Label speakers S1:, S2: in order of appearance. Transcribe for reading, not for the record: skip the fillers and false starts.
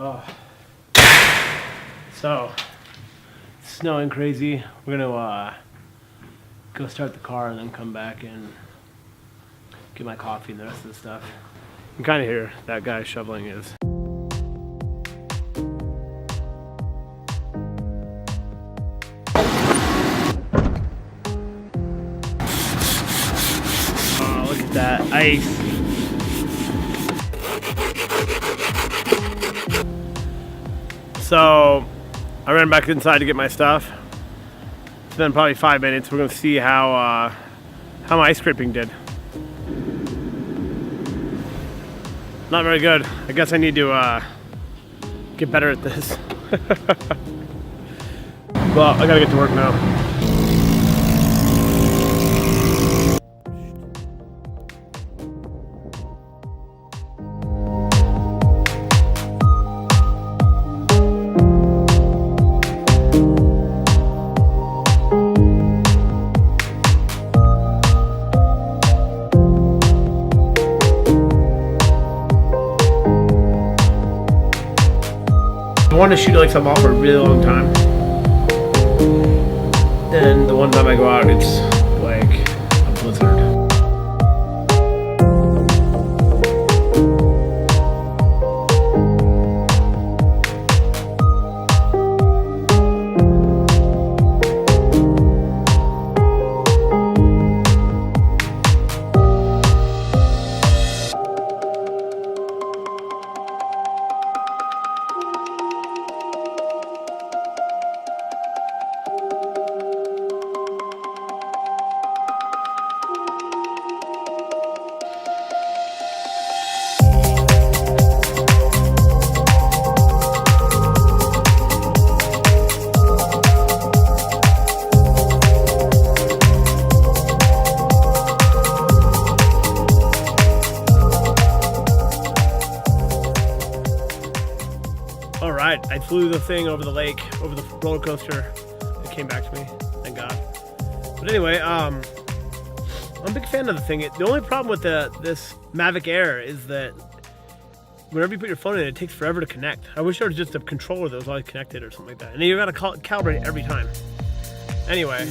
S1: Oh. So, it's snowing crazy. We're gonna go start the car and then come back and get my coffee and the rest of the stuff. You can kind of hear that guy shoveling his. Oh, look at that ice. So I ran back inside to get my stuff. It's been probably 5 minutes. We're gonna see how my ice scraping did. Not very good. I guess I need to get better at this. Well, I gotta get to work now. I want to shoot like something off for a really long time, and the one time I go out, it's like a blizzard. All right, I flew the thing over the lake, over the roller coaster. It came back to me, thank God. But anyway, I'm a big fan of the thing. The only problem with this Mavic Air is that whenever you put your phone in, it takes forever to connect. I wish there was just a controller that was always connected or something like that. And you gotta calibrate it every time. Anyway,